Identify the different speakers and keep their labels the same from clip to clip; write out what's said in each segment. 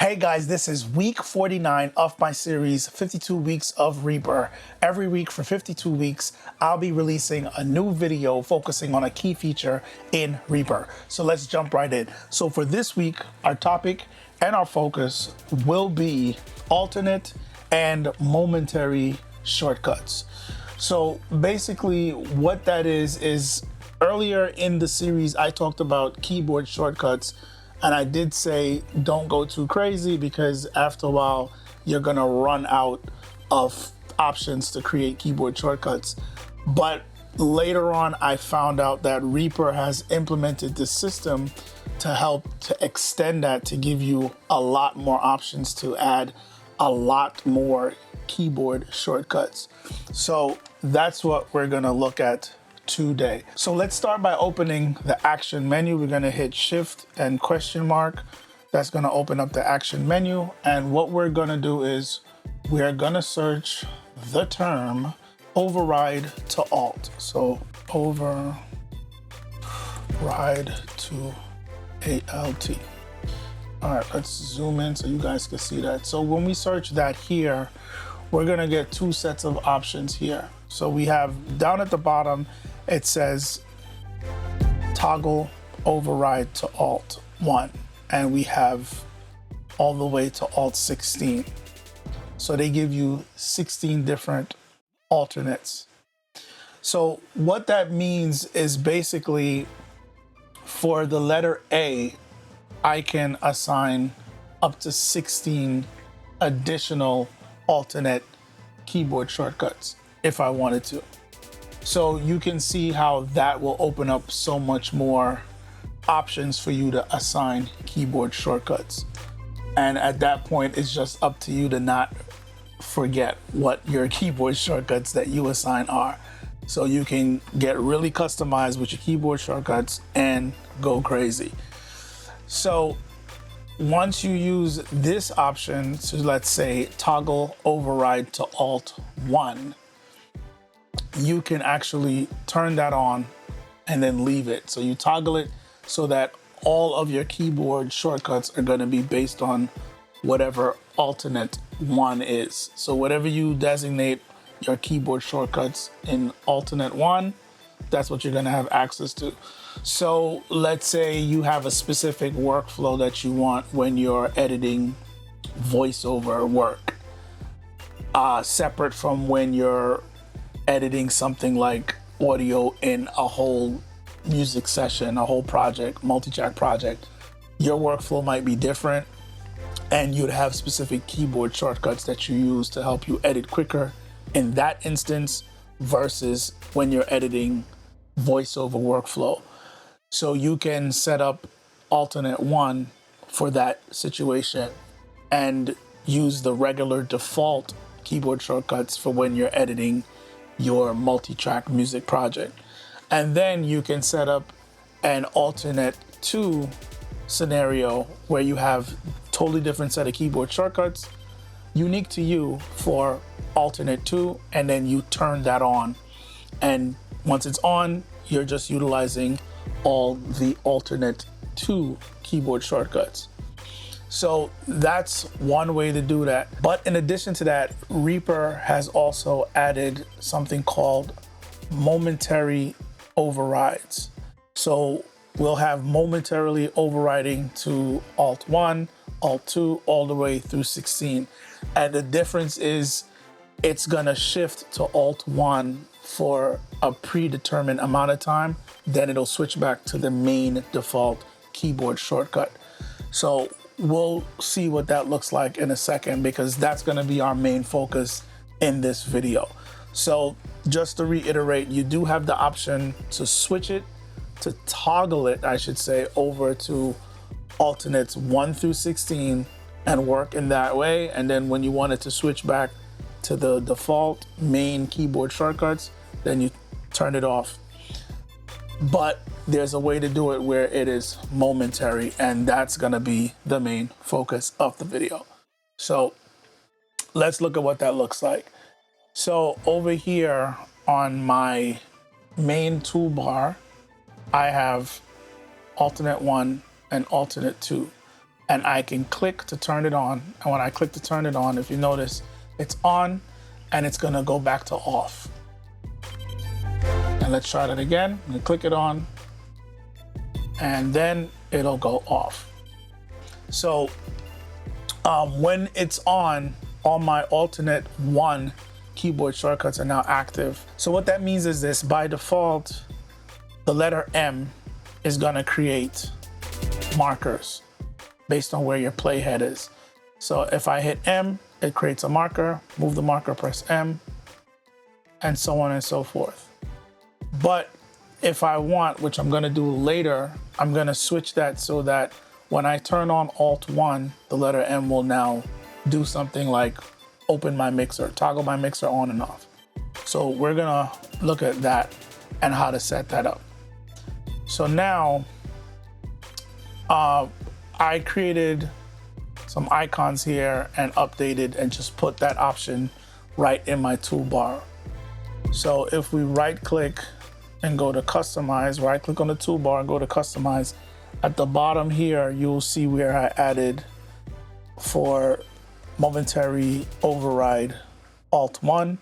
Speaker 1: Hey guys, this is week 49 of my series, 52 Weeks of Reaper. Every week for 52 weeks, I'll be releasing a new video focusing on a key feature in Reaper. So let's jump right in. So for this week, our topic and our focus will be alternate and momentary shortcuts. So basically what that is earlier in the series, I talked about keyboard shortcuts. And I did say, don't go too crazy because after a while, you're gonna run out of options to create keyboard shortcuts. But later on, I found out that Reaper has implemented this system to help to extend that to give you a lot more options to add a lot more keyboard shortcuts. So that's what we're gonna look at today. So let's start by opening the action menu. We're going to hit shift and question mark. That's going to open up the action menu. And what we're going to do is we're going to search the term override to alt. So override to ALT. All right, let's zoom in so you guys can see that. So when we search that here, we're going to get two sets of options here. So we have down at the bottom, it says toggle override to alt 1, and we have all the way to alt 16. So they give you 16 different alternates. So what that means is basically for the letter A, I can assign up to 16 additional alternate keyboard shortcuts if I wanted to. So you can see how that will open up so much more options for you to assign keyboard shortcuts. And at that point, it's just up to you to not forget what your keyboard shortcuts that you assign are. So you can get really customized with your keyboard shortcuts and go crazy. So once you use this option, so let's say toggle override to alt 1, you can actually turn that on and then leave it. So you toggle it so that all of your keyboard shortcuts are going to be based on whatever alternate 1 is. So whatever you designate your keyboard shortcuts in alternate 1, that's what you're going to have access to. So let's say you have a specific workflow that you want when you're editing voiceover work, separate from when you're editing something like audio in a whole music session, a whole project, multi-track project. Your workflow might be different and you'd have specific keyboard shortcuts that you use to help you edit quicker in that instance versus when you're editing voiceover workflow. So you can set up alternate 1 for that situation and use the regular default keyboard shortcuts for when you're editing your multi-track music project. And then you can set up an alternate 2 scenario where you have totally different set of keyboard shortcuts unique to you for alternate 2, and then you turn that on. And once it's on, you're just utilizing all the alternate 2 keyboard shortcuts. So that's one way to do that. But in addition to that, Reaper has also added something called momentary overrides. So we'll have momentarily overriding to alt 1, alt 2, all the way through 16. And the difference is it's gonna shift to alt 1 for a predetermined amount of time, then it'll switch back to the main default keyboard shortcut. So we'll see what that looks like in a second because that's going to be our main focus in this video. So just to reiterate, you do have the option to switch it, to toggle it, I should say, over to alternates 1 through 16 and work in that way. And then when you want it to switch back to the default main keyboard shortcuts, then you turn it off. But there's a way to do it where it is momentary, and that's gonna be the main focus of the video. So let's look at what that looks like. So over here on my main toolbar, I have alternate 1 and alternate 2. and I can click to turn it on. And when I click to turn it on, if you notice, it's on and it's gonna go back to off. And let's try that again. I'm gonna click it on and then it'll go off. So when it's on, all my alternate 1 keyboard shortcuts are now active. So what that means is this: by default, the letter M is gonna create markers based on where your playhead is. So if I hit M, it creates a marker, move the marker, press M, and so on and so forth. But if I want, which I'm gonna do later, I'm gonna switch that so that when I turn on Alt 1, the letter M will now do something like open my mixer, toggle my mixer on and off. So we're gonna look at that and how to set that up. So now, I created some icons here and updated and just put that option right in my toolbar. So if we right click and go to customize, right click on the toolbar and go to customize, at the bottom here, you'll see where I added for momentary override Alt 1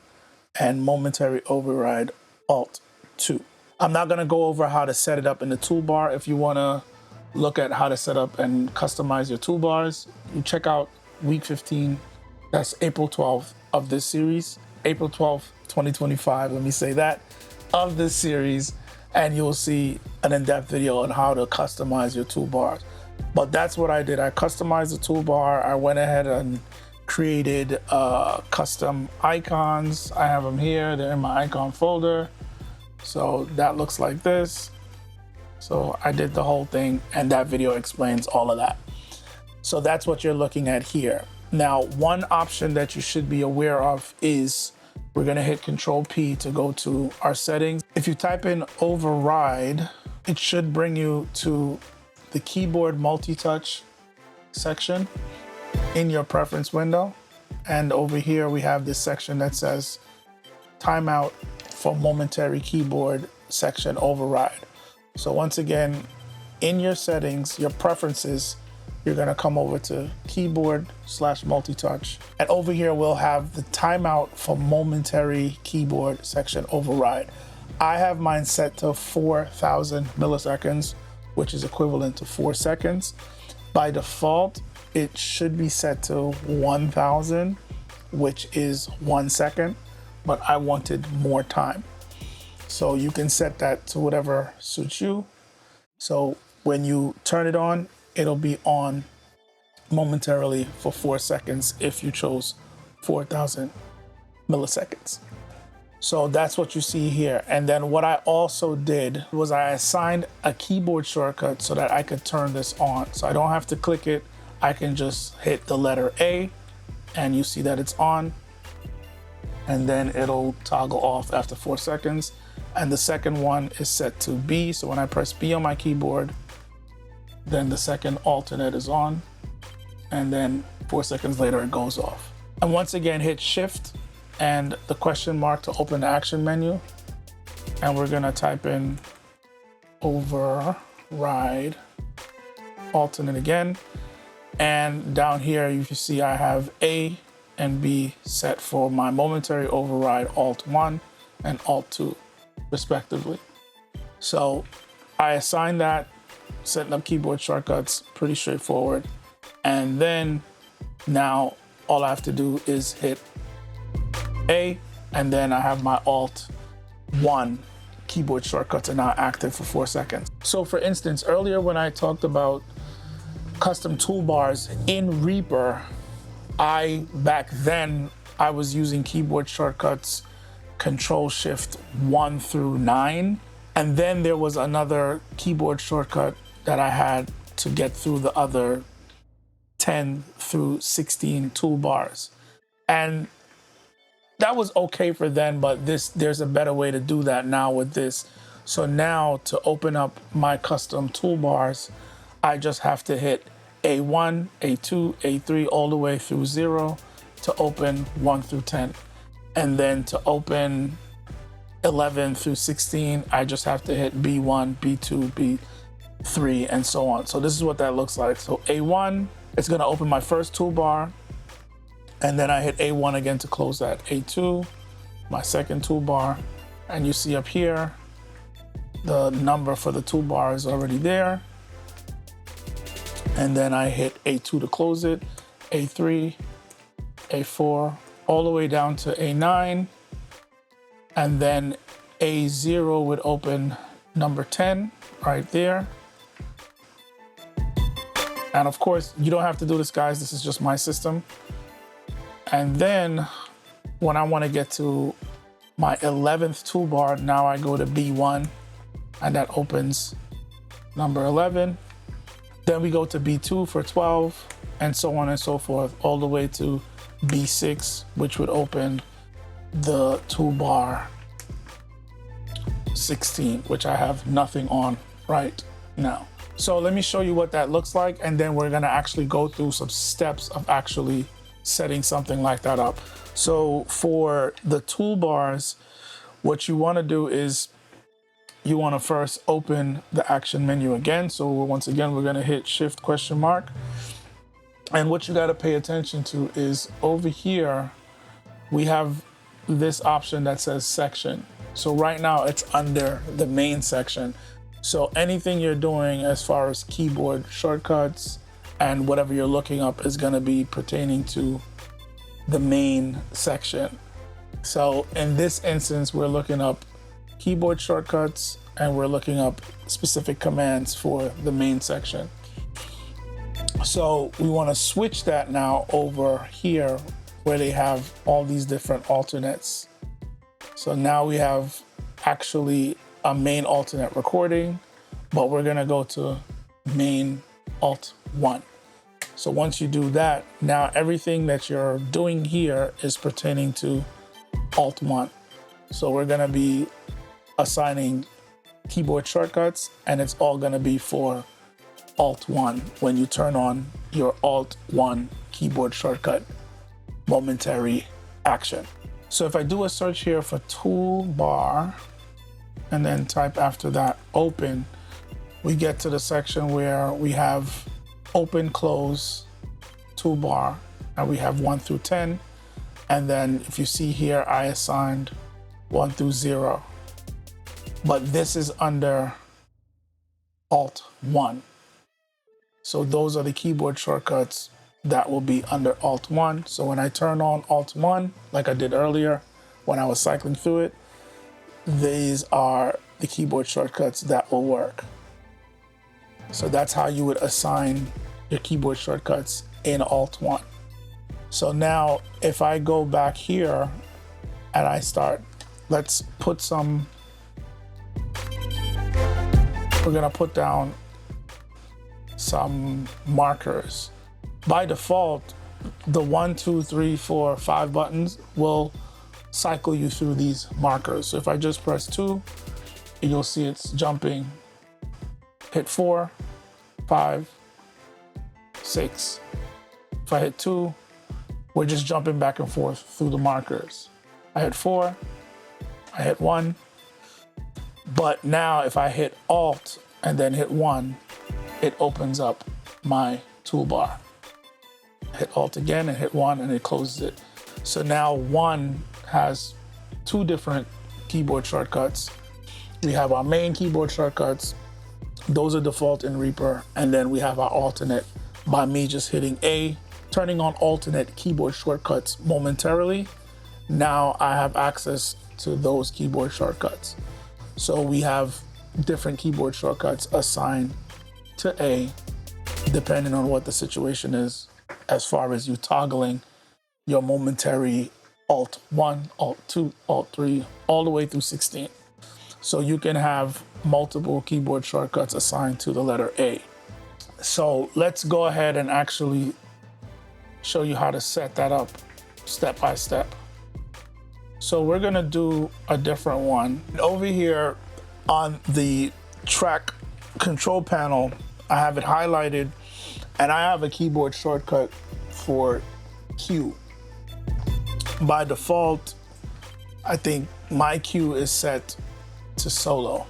Speaker 1: and momentary override Alt 2. I'm not gonna go over how to set it up in the toolbar. If you wanna look at how to set up and customize your toolbars, you check out week 15, that's April 12th of this series, April 12th, 2025, let me say that, of this series, and you'll see an in-depth video on how to customize your toolbars. But that's what I did. I customized the toolbar. I went ahead and created custom icons. I have them here, they're in my icon folder. So that looks like this. So I did the whole thing, and that video explains all of that. So that's what you're looking at here. Now, one option that you should be aware of is we're gonna hit Control P to go to our settings. If you type in override, it should bring you to the keyboard multi-touch section in your preference window. And over here, we have this section that says timeout for momentary keyboard section override. So once again, in your settings, your preferences, you're gonna come over to keyboard/multi-touch. And over here, we'll have the timeout for momentary keyboard section override. I have mine set to 4,000 milliseconds, which is equivalent to 4 seconds. By default, it should be set to 1,000, which is 1 second, but I wanted more time. So you can set that to whatever suits you. So when you turn it on, it'll be on momentarily for 4 seconds if you chose 4,000 milliseconds. So that's what you see here. And then what I also did was I assigned a keyboard shortcut so that I could turn this on. So I don't have to click it. I can just hit the letter A and you see that it's on. And then it'll toggle off after 4 seconds. And the second one is set to B. So when I press B on my keyboard, then the second alternate is on. And then 4 seconds later, it goes off. And once again, hit Shift and the question mark to open the action menu. And we're gonna type in override alternate again. And down here, you can see I have A and B set for my momentary override Alt 1 and Alt 2, respectively. So I assigned that, setting up keyboard shortcuts, pretty straightforward. And then now all I have to do is hit A, and then I have my Alt 1 keyboard shortcuts are now active for 4 seconds. So for instance, earlier when I talked about custom toolbars in Reaper, back then I was using keyboard shortcuts Control Shift 1 through 9. And then there was another keyboard shortcut that I had to get through the other 10 through 16 toolbars. And that was okay for then, but there's a better way to do that now with this. So now to open up my custom toolbars, I just have to hit A1, A2, A3, all the way through 0 to open 1 through 10. And then to open 11 through 16, I just have to hit B1, B2, B3, and so on. So this is what that looks like. So A1, It's gonna open my first toolbar, and then I hit A1 again to close that. A2, my second toolbar, and you see up here, the number for the toolbar is already there. And then I hit A2 to close it, A3, A4, all the way down to A9. And then A0 would open number 10 right there. And of course, you don't have to do this, guys. This is just my system. And then when I want to get to my 11th toolbar, now I go to B1, and that opens number 11. Then we go to B2 for 12, and so on and so forth, all the way to B6, which would open the toolbar 16, which I have nothing on right now. So let me show you what that looks like, and then we're gonna actually go through some steps of actually setting something like that up. So for the toolbars, what you wanna do is you wanna first open the action menu again. So once again, we're gonna hit Shift ? And what you gotta pay attention to is over here, we have this option that says section. So right now it's under the main section. So anything you're doing as far as keyboard shortcuts and whatever you're looking up is gonna be pertaining to the main section. So in this instance, we're looking up keyboard shortcuts and we're looking up specific commands for the main section. So we wanna switch that now over here where they have all these different alternates. So now we have actually a main alternate recording, but we're gonna go to main alt 1. So once you do that, now everything that you're doing here is pertaining to alt 1. So we're gonna be assigning keyboard shortcuts, and it's all gonna be for alt 1 when you turn on your alt 1 keyboard shortcut momentary action. So if I do a search here for toolbar and then type after that open, we get to the section where we have open, close, toolbar, and we have 1 through 10. And then if you see here, I assigned 1 through 0. But this is under alt 1. So those are the keyboard shortcuts that will be under alt 1. So when I turn on alt 1, like I did earlier when I was cycling through it, these are the keyboard shortcuts that will work. So that's how you would assign your keyboard shortcuts in alt 1. So now if I go back here and I start, let's put some, we're gonna put down some markers. By default, the 1, 2, 3, 4, 5 buttons will cycle you through these markers. So if I just press 2, you'll see it's jumping. Hit 4, 5, 6. If I hit 2, we're just jumping back and forth through the markers. I hit 4, I hit 1. But now if I hit Alt and then hit 1, it opens up my toolbar. Hit Alt again and hit 1 and it closes it. So now 1 has 2 different keyboard shortcuts. We have our main keyboard shortcuts. Those are default in Reaper. And then we have our alternate by me just hitting A, turning on alternate keyboard shortcuts momentarily. Now I have access to those keyboard shortcuts. So we have different keyboard shortcuts assigned to A, depending on what the situation is, as far as you toggling your momentary alt 1, alt 2, alt 3, all the way through 16. So you can have multiple keyboard shortcuts assigned to the letter A. So let's go ahead and actually show you how to set that up step by step. So we're gonna do a different one. Over here on the track control panel, I have it highlighted and I have a keyboard shortcut for Q. By default, I think my Q is set to solo.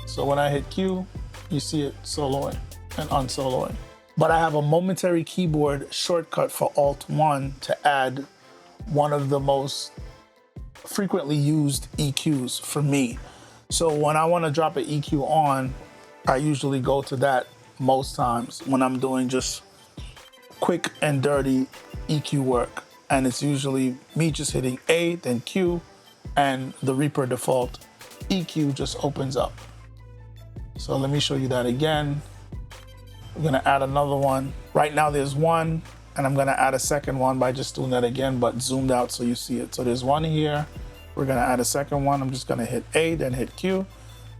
Speaker 1: So when I hit Q, you see it soloing and unsoloing. But I have a momentary keyboard shortcut for Alt 1 to add one of the most frequently used EQs for me. So when I want to drop an EQ on, I usually go to that most times when I'm doing just quick and dirty EQ work. And it's usually me just hitting A, then Q, and the Reaper default EQ just opens up. So let me show you that again. We're gonna add another one. Right now there's one, and I'm gonna add a second one by just doing that again, but zoomed out so you see it. So there's one here. We're gonna add a second one. I'm just gonna hit A, then hit Q,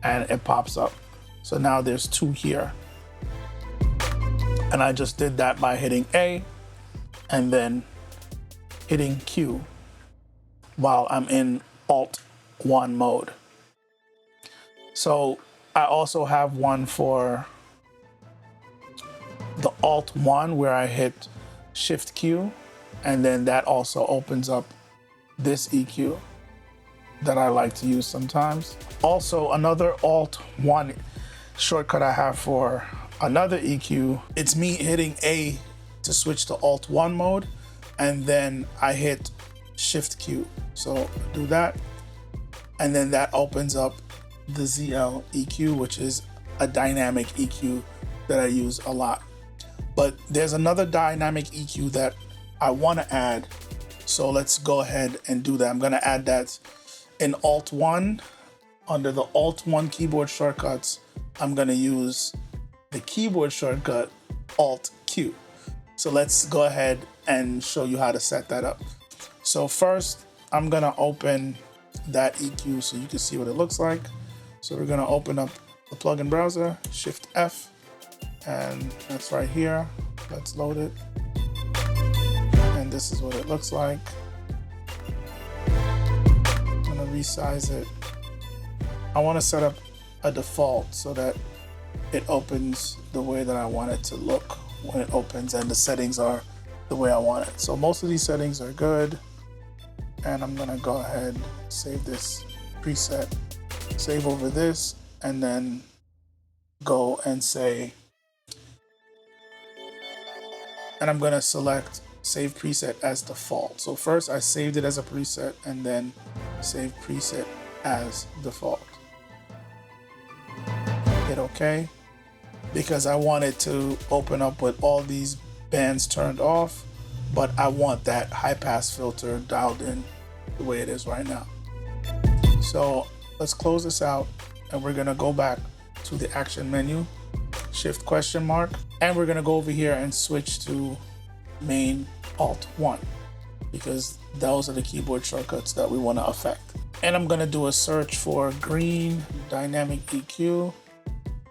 Speaker 1: and it pops up. So now there's two here. And I just did that by hitting A and then hitting Q while I'm in Alt 1 mode. So I also have one for the Alt 1 where I hit Shift Q, and then that also opens up this EQ that I like to use sometimes. Also, another Alt 1 shortcut I have for another EQ, it's me hitting A to switch to Alt 1 mode, and then I hit Shift Q. So do that, and then that opens up the ZL EQ, which is a dynamic EQ that I use a lot. But there's another dynamic EQ that I want to add, so let's go ahead and do that. I'm going to add that in Alt 1. Under the Alt 1 keyboard shortcuts, I'm going to use the keyboard shortcut Alt Q. So let's go ahead and show you how to set that up. So first, I'm going to open that EQ so you can see what it looks like. So we're going to open up the plugin browser, Shift F, and that's right here. Let's load it. And this is what it looks like. I'm gonna resize it. I want to set up a default so that it opens the way that I want it to look when it opens, and the settings are the way I want it. So most of these settings are good. And I'm gonna go ahead, save this preset, save over this, and then go and say, and I'm gonna select save preset as default. So first I saved it as a preset and then save preset as default. Hit OK, because I want it to open up with all these bands turned off, but I want that high pass filter dialed in the way it is right now. So let's close this out, and we're gonna go back to the action menu, Shift question mark, and we're gonna go over here and switch to main Alt 1, because those are the keyboard shortcuts that we want to affect. And I'm gonna do a search for green dynamic EQ.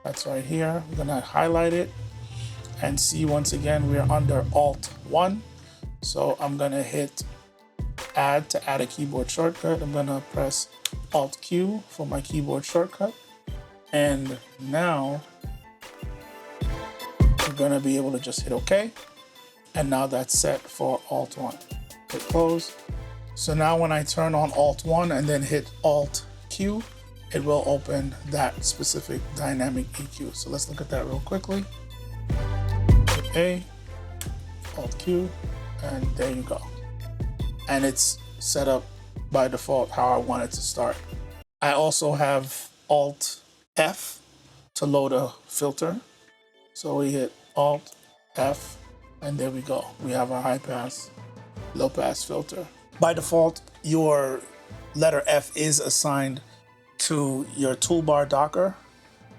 Speaker 1: That's right here. I'm gonna highlight it and see, once again, we're under Alt 1. So I'm gonna hit add to add a keyboard shortcut. I'm gonna press Alt Q for my keyboard shortcut. And now we're gonna be able to just hit OK. And now that's set for Alt 1. Hit close. So now when I turn on Alt 1 and then hit Alt Q, it will open that specific dynamic EQ. So let's look at that real quickly. Hit A, Alt Q, and there you go. And it's set up by default how I want it to start. I also have Alt F to load a filter. So we hit Alt F, and there we go. We have a high pass, low pass filter. By default, your letter F is assigned to your toolbar Docker.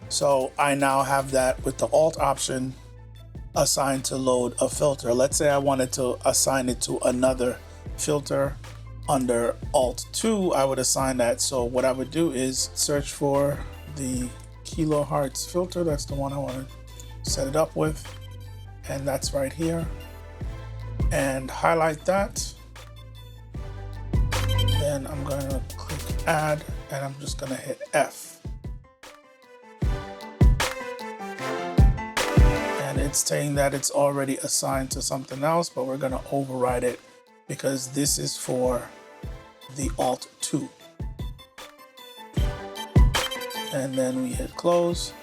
Speaker 1: So I now have that with the Alt option assigned to load a filter. Let's say I wanted to assign it to another filter under Alt 2, I would assign that. So what I would do is search for the kilohertz filter. That's the one I want to set it up with. And that's right here. And highlight that. Then I'm going to click add, and I'm just going to hit F. And it's saying that it's already assigned to something else, but we're going to override it because this is for the Alt 2. And then we hit close.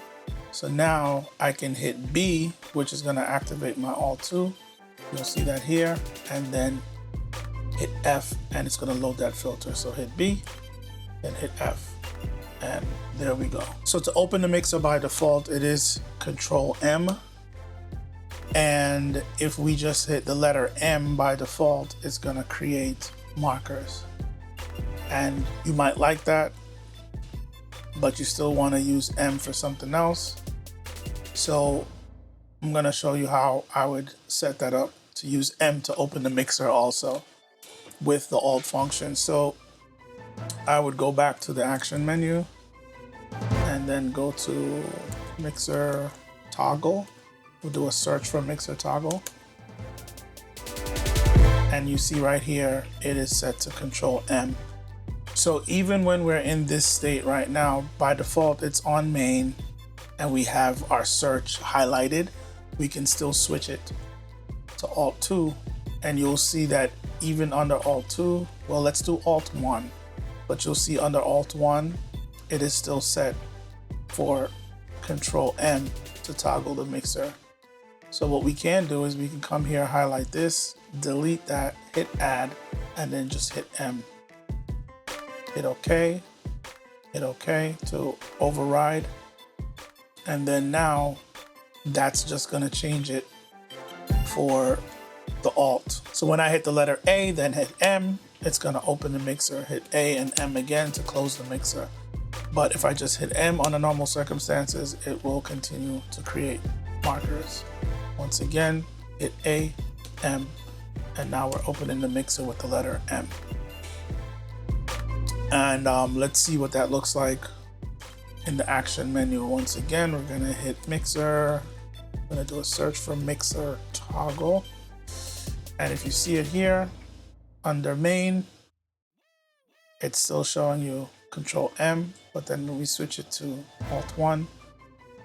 Speaker 1: So now I can hit B, which is gonna activate my Alt 2. You'll see that here, and then hit F, and it's gonna load that filter. So hit B, then hit F, and there we go. So to open the mixer by default, it is Control M. And if we just hit the letter M by default, it's gonna create markers. And you might like that, but you still wanna use M for something else. So I'm gonna show you how I would set that up to use M to open the mixer also with the Alt function. So I would go back to the action menu and then go to mixer toggle. We'll do a search for mixer toggle. And you see right here, it is set to Control M. So even when we're in this state right now, by default, it's on main and we have our search highlighted. We can still switch it to Alt 2 and you'll see that even under Alt 2, well, let's do Alt 1, but you'll see under Alt 1, it is still set for Control M to toggle the mixer. So what we can do is we can come here, highlight this, delete that, hit add, and then just hit M. Hit OK to override. And then now that's just gonna change it for the Alt. So when I hit the letter A, then hit M, it's gonna open the mixer, hit A and M again to close the mixer. But if I just hit M under normal circumstances, it will continue to create markers. Once again, hit A, M, and now we're opening the mixer with the letter M. And let's see what that looks like in the action menu. Once again, we're gonna hit mixer. I'm gonna do a search for mixer toggle. And if you see it here, under main, it's still showing you Control M, but then when we switch it to Alt 1,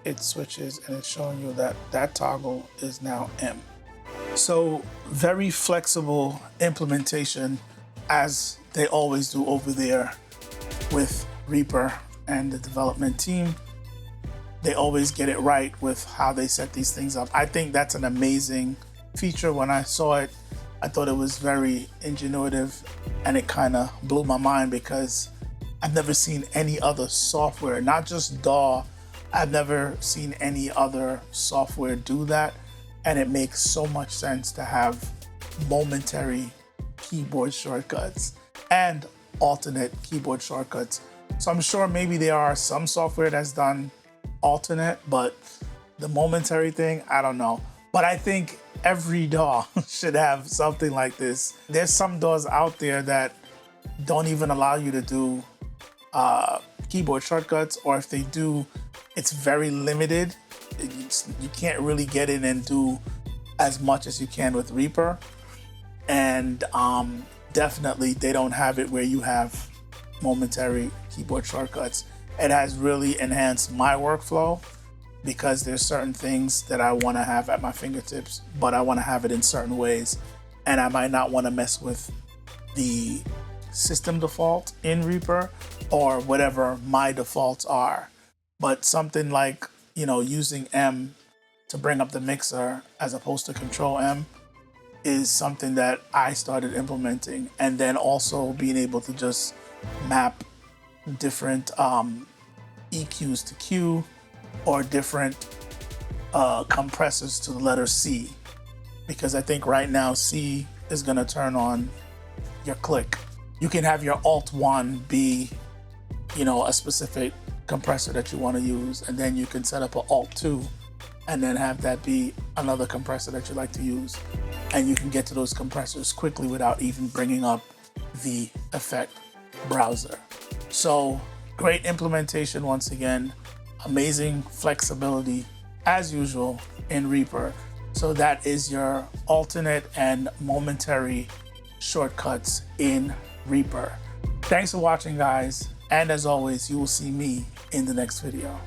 Speaker 1: it switches and it's showing you that that toggle is now M. So very flexible implementation, as they always do over there with Reaper and the development team. They always get it right with how they set these things up. I think that's an amazing feature. When I saw it, I thought it was very ingenuitive and it kind of blew my mind because I've never seen any other software, not just DAW, I've never seen any other software do that. And it makes so much sense to have momentary keyboard shortcuts and alternate keyboard shortcuts. So I'm sure maybe there are some software that's done alternate, but the momentary thing, I don't know. But I think every DAW should have something like this. There's some DAWs out there that don't even allow you to do keyboard shortcuts, or if they do, it's very limited. You can't really get in and do as much as you can with Reaper. And definitely they don't have it where you have momentary keyboard shortcuts. It has really enhanced my workflow because there's certain things that I want to have at my fingertips, but I want to have it in certain ways. And I might not want to mess with the system default in Reaper or whatever my defaults are. But something like, you know, using M to bring up the mixer as opposed to Control M is something that I started implementing. And then also being able to just map different EQs to Q or different compressors to the letter C. Because I think right now C is gonna turn on your click. You can have your Alt 1 be, you know, a specific compressor that you want to use, and then you can set up an Alt 2 and then have that be another compressor that you like to use, and you can get to those compressors quickly without even bringing up the effect browser. So great implementation once again, amazing flexibility as usual in Reaper. So that is your alternate and momentary shortcuts in Reaper. Thanks for watching, guys. And as always, you will see me in the next video.